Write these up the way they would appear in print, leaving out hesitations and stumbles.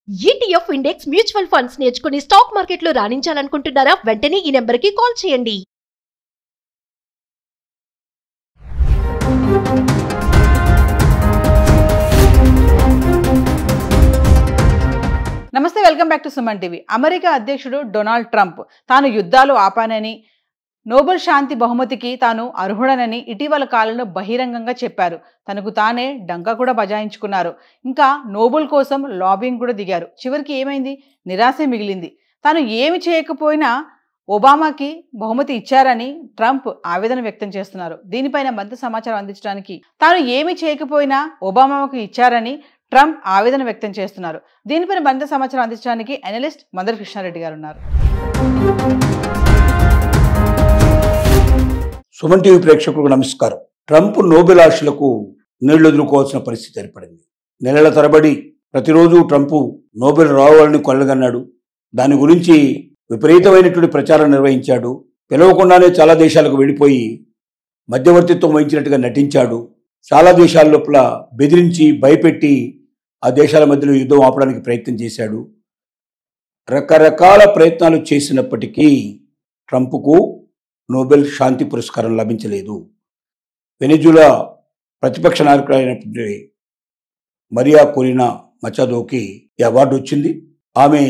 ETF index mutual funds నేర్చుకుని stock మార్కెట్లో రాణించాలనుకుంటున్నారా? వెంటనే ఈ నెంబర్కి కాల్ చేయండి. నమస్తే, welcome back to Suman TV. America అధ్యక్షుడు డొనాల్డ్ ట్రంప్ తాను యుద్ధాలు ఆపానని, నోబెల్ శాంతి బహుమతికి తాను అర్హుడనని ఇటీవల కాలంలో బహిరంగంగా చెప్పారు. తనకు తానే డంకా కూడా బజాయించుకున్నారు. ఇంకా నోబెల్ కోసం లాబింగ్ కూడా దిగారు. చివరికి ఏమైంది? నిరాశే మిగిలింది. తాను ఏమి చేయకపోయినా ఒబామాకి బహుమతి ఇచ్చారని ట్రంప్ ఆవేదన వ్యక్తం చేస్తున్నారు. దీనిపైన మరింత సమాచారం అందించడానికి తాను ఏమి చేయకపోయినా ఒబామాకు ఇచ్చారని ట్రంప్ ఆవేదన వ్యక్తం చేస్తున్నారు. దీనిపైన మరింత సమాచారం అందించడానికి అనలిస్ట్ మందరి కృష్ణారెడ్డి గారు ఉన్నారు. సుమన్ టీవీ ప్రేక్షకులకు నమస్కారం. ట్రంప్ నోబెల్ ఆశలకు నీళ్లు ఎదుర్కోవాల్సిన పరిస్థితి ఏర్పడింది. నెలల తరబడి ప్రతిరోజు ట్రంప్ నోబెల్ రావాలని కొల్లగన్నాడు. దాని గురించి విపరీతమైనటువంటి ప్రచారం నిర్వహించాడు. పిలవకుండానే చాలా దేశాలకు వెళ్ళిపోయి మధ్యవర్తిత్వం వహించినట్టుగా నటించాడు. చాలా దేశాల లోపల బెదిరించి భయపెట్టి ఆ దేశాల మధ్యలో యుద్ధం ఆపడానికి ప్రయత్నం చేశాడు. రకరకాల ప్రయత్నాలు చేసినప్పటికీ ట్రంప్కు నోబెల్ శాంతి పురస్కారం లభించలేదు. వెనిజులా ప్రతిపక్ష నాయకులైనటువంటి మరియా కొరినా మచాదోకి ఈ అవార్డు వచ్చింది. ఆమె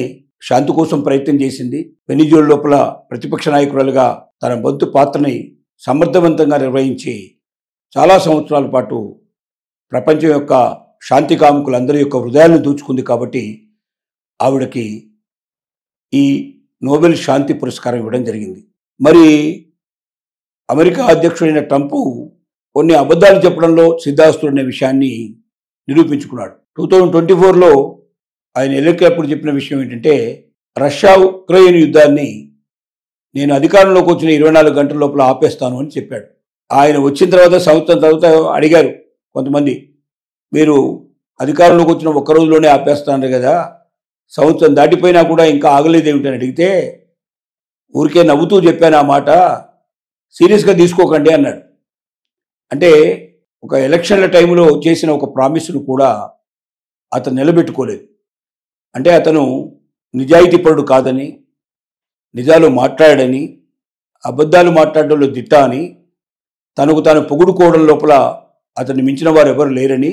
శాంతి కోసం ప్రయత్నం చేసింది. వెనిజులా లోపల ప్రతిపక్ష నాయకురాలుగా తన వంతు పాత్రని సమర్థవంతంగా నిర్వహించి చాలా సంవత్సరాల పాటు ప్రపంచం యొక్క శాంతి కాముకులందరి యొక్క హృదయాలను దోచుకుంది. కాబట్టి ఆవిడకి ఈ నోబెల్ శాంతి పురస్కారం ఇవ్వడం జరిగింది. మరి అమెరికా అధ్యక్షుడైన ట్రంప్ కొన్ని అబద్ధాలు చెప్పడంలో సిద్ధాస్తుడనే విషయాన్ని నిరూపించుకున్నాడు. 2024లో ఆయన ఎన్నికలప్పుడు చెప్పిన విషయం ఏంటంటే, రష్యా ఉక్రెయిన్ యుద్ధాన్ని నేను అధికారంలోకి వచ్చిన 24 గంటల లోపల ఆపేస్తాను అని చెప్పాడు. ఆయన వచ్చిన తర్వాత సంవత్సరం తర్వాత అడిగారు కొంతమంది, మీరు అధికారంలోకి వచ్చిన ఒక్క రోజులోనే ఆపేస్తాను కదా, సంవత్సరం దాటిపోయినా కూడా ఇంకా ఆగలేదేమిటని అడిగితే, ఊరికే నవ్వుతూ చెప్పాను ఆ మాట, సీరియస్గా తీసుకోకండి అన్నాడు. అంటే ఒక ఎలక్షన్ల టైంలో చేసిన ఒక ప్రామిస్ను కూడా అతను నిలబెట్టుకోలేదు. అంటే అతను నిజాయితీపరుడు కాదని, నిజాలు మాట్లాడని, అబద్ధాలు మాట్లాడడంలో దిట్ట అని, తనకు తాను పొగుడుకోవడం లోపల అతన్ని మించిన వారు ఎవరు లేరని,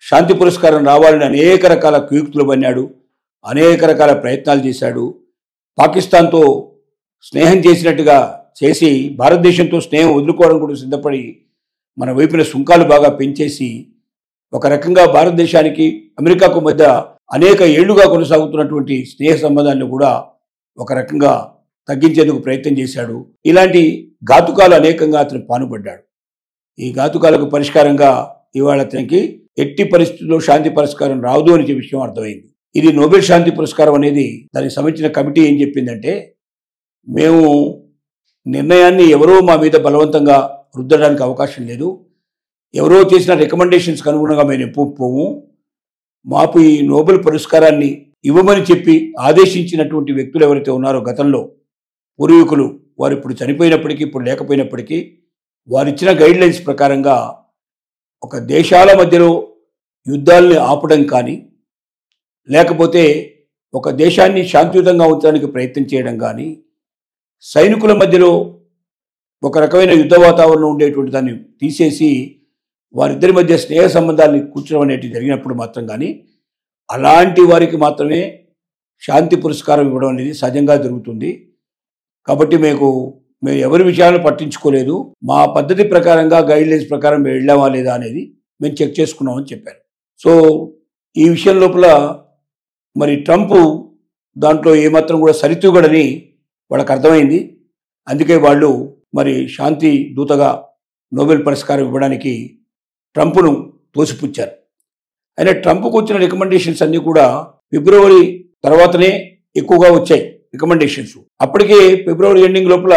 శాంతి పురస్కారం రావాలని అనేక రకాల కుయుక్తులు పన్నాడు, అనేక రకాల ప్రయత్నాలు చేశాడు. పాకిస్తాన్తో స్నేహం చేసినట్టుగా చేసి భారతదేశంతో స్నేహం వదులుకోవడం కూడా సిద్ధపడి మన వైపున సుంకాలు బాగా పెంచేసి ఒక రకంగా భారతదేశానికి అమెరికాకు మధ్య అనేక ఏళ్లుగా కొనసాగుతున్నటువంటి స్నేహ సంబంధాన్ని కూడా ఒక రకంగా తగ్గించేందుకు ప్రయత్నం చేశాడు. ఇలాంటి ఘాతుకాలు అనేకంగా అతను పాల్పడ్డాడు. ఈ ఘాతుకాలకు పరిష్కారంగా ఇవాళ అతనికి ఎట్టి పరిస్థితుల్లో శాంతి పురస్కారం రాదు అనే విషయం అర్థమైంది. ఇది నోబెల్ శాంతి పురస్కారం అనేది దానికి సంబంధించిన కమిటీ ఏం చెప్పిందంటే, మేము నిర్ణయాన్ని ఎవరో మా మీద బలవంతంగా రుద్దడానికి అవకాశం లేదు, ఎవరో చేసిన రికమెండేషన్స్కి అనుగుణంగా మేము ఒప్పుకోము, మాకు ఈ నోబెల్ పురస్కారాన్ని ఇవ్వమని చెప్పి ఆదేశించినటువంటి వ్యక్తులు ఎవరైతే ఉన్నారో గతంలో పూర్వీకులు, వారు ఇప్పుడు చనిపోయినప్పటికీ ఇప్పుడు లేకపోయినప్పటికీ వారిచ్చిన గైడ్లైన్స్ ప్రకారంగా ఒక దేశాల మధ్యలో యుద్ధాలని ఆపడం కానీ, లేకపోతే ఒక దేశాన్ని శాంతియుతంగా ఉంచడానికి ప్రయత్నం చేయడం కానీ, సైనికుల మధ్యలో ఒక రకమైన యుద్ధ వాతావరణం ఉండేటువంటి దాన్ని తీసేసి వారిద్దరి మధ్య స్నేహ సంబంధాన్ని కూర్చడం అనేవి జరిగినప్పుడు మాత్రం కానీ, అలాంటి వారికి మాత్రమే శాంతి పురస్కారం ఇవ్వడం అనేది సహజంగా జరుగుతుంది. కాబట్టి మేము ఎవరి విషయాలను పట్టించుకోలేదు, మా పద్ధతి ప్రకారంగా గైడ్లైన్స్ ప్రకారం మేము వెళ్ళామా లేదా అనేది మేము చెక్ చేసుకున్నామని చెప్పారు. సో ఈ విషయం లోపల మరి ట్రంప్ దాంట్లో ఏమాత్రం కూడా సరితూగడని వాళ్ళకి అర్థమైంది. అందుకే వాళ్ళు మరి శాంతి దూతగా నోబెల్ పురస్కారం ఇవ్వడానికి ట్రంప్ను తోసిపుచ్చారు. అయినా ట్రంప్కు వచ్చిన రికమెండేషన్స్ అన్నీ కూడా ఫిబ్రవరి తర్వాతనే ఎక్కువగా వచ్చాయి రికమెండేషన్స్. అప్పటికే ఫిబ్రవరి ఎండింగ్ లోపల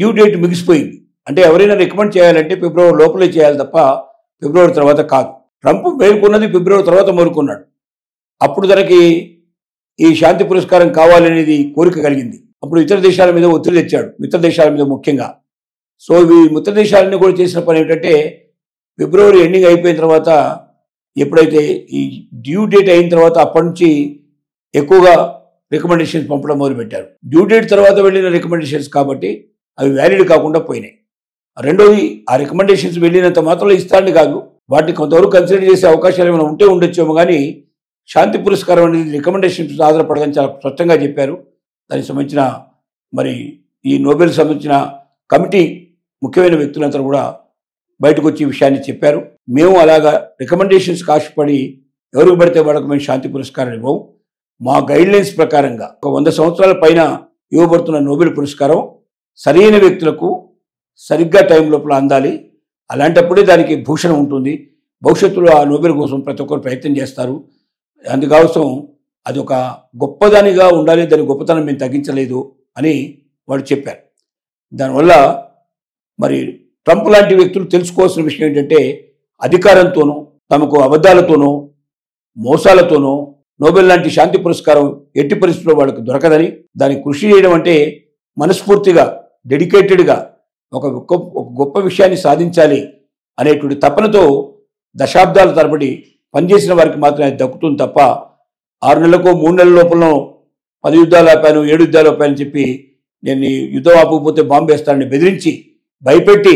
డ్యూ డేట్ ముగిసిపోయింది. అంటే ఎవరైనా రికమెండ్ చేయాలంటే ఫిబ్రవరి లోపలే చేయాలి తప్ప ఫిబ్రవరి తర్వాత కాదు. ట్రంప్ మేల్కొన్నది ఫిబ్రవరి తర్వాత మేల్కొన్నాడు. అప్పుడు తనకి ఈ శాంతి పురస్కారం కావాలనేది కోరిక కలిగింది. అప్పుడు ఇతర దేశాల మీద ఒత్తిడి తెచ్చాడు, మిత్ర దేశాల మీద ముఖ్యంగా. సో ఈ మిత్ర దేశాలన్నీ కూడా చేసిన పని ఏమిటంటే, ఫిబ్రవరి ఎండింగ్ అయిపోయిన తర్వాత ఎప్పుడైతే ఈ డ్యూ డేట్ అయిన తర్వాత అప్పటి నుంచి ఎక్కువగా రికమెండేషన్స్ పంపడం మొదలుపెట్టారు. డ్యూ డేట్ తర్వాత వెళ్ళిన రికమెండేషన్స్ కాబట్టి అవి వ్యాలిడ్ కాకుండా పోయినాయి. రెండోది, ఆ రికమెండేషన్స్ వెళ్ళినంత మాత్రంలో ఇస్తాండి కాదు, వాటిని కొంతవరకు కన్సిడర్ చేసే అవకాశాలు ఏమైనా ఉంటే ఉండొచ్చేమో, కానీ శాంతి పురస్కారం అనేది రికమెండేషన్స్ ఆధారపడదని చాలా స్పష్టంగా చెప్పారు. దానికి సంబంధించిన మరి ఈ నోబెల్ సంబంధించిన కమిటీ ముఖ్యమైన వ్యక్తులంతా కూడా బయటకు వచ్చి ఈ విషయాన్ని చెప్పారు. మేము అలాగా రికమెండేషన్స్కి ఆశపడి ఎవరికి పడితే వాళ్ళకు మేము శాంతి పురస్కారం ఇవ్వము. మా గైడ్లైన్స్ ప్రకారంగా ఒక 100 సంవత్సరాల పైన ఇవ్వబడుతున్న నోబెల్ పురస్కారం సరైన వ్యక్తులకు సరిగ్గా టైం లోపల అందాలి. అలాంటప్పుడే దానికి భూషణం ఉంటుంది. భవిష్యత్తులో ఆ నోబెల్ కోసం ప్రతి ఒక్కరు ప్రయత్నం చేస్తారు. అందుకోసం అది ఒక గొప్పదానిగా ఉండాలి, దాని గొప్పతనం మేము తగ్గించలేదు అని వాడు చెప్పారు. దానివల్ల మరి ట్రంప్ లాంటి వ్యక్తులు తెలుసుకోవాల్సిన విషయం ఏంటంటే, అధికారంతోనూ తమకు అబద్ధాలతోనూ మోసాలతోనూ నోబెల్ లాంటి శాంతి పురస్కారం ఎట్టి పరిస్థితుల్లో వాళ్ళకు దొరకదని, దానికి కృషి చేయడం అంటే మనస్ఫూర్తిగా డెడికేటెడ్గా ఒక గొప్ప విషయాన్ని సాధించాలి అనేటువంటి తపనతో దశాబ్దాల తరబడి పనిచేసిన వారికి మాత్రమే అది దక్కుతుంది తప్ప 6 నెలలకో 3 నెలల లోపల 10 యుద్ధాలు ఆపాను 7 యుద్ధాలు ఆపానని చెప్పి నేను యుద్ధం ఆపకపోతే బాంబు వేస్తానని బెదిరించి భయపెట్టి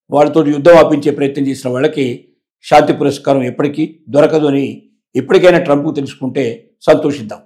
వాళ్ళతో యుద్ధం ఆపించే ప్రయత్నం చేసిన వాళ్ళకి శాంతి పురస్కారం ఎప్పటికీ దొరకదు అని ఇప్పటికైనా ట్రంప్ తెలుసుకుంటే సంతోషిద్దాం.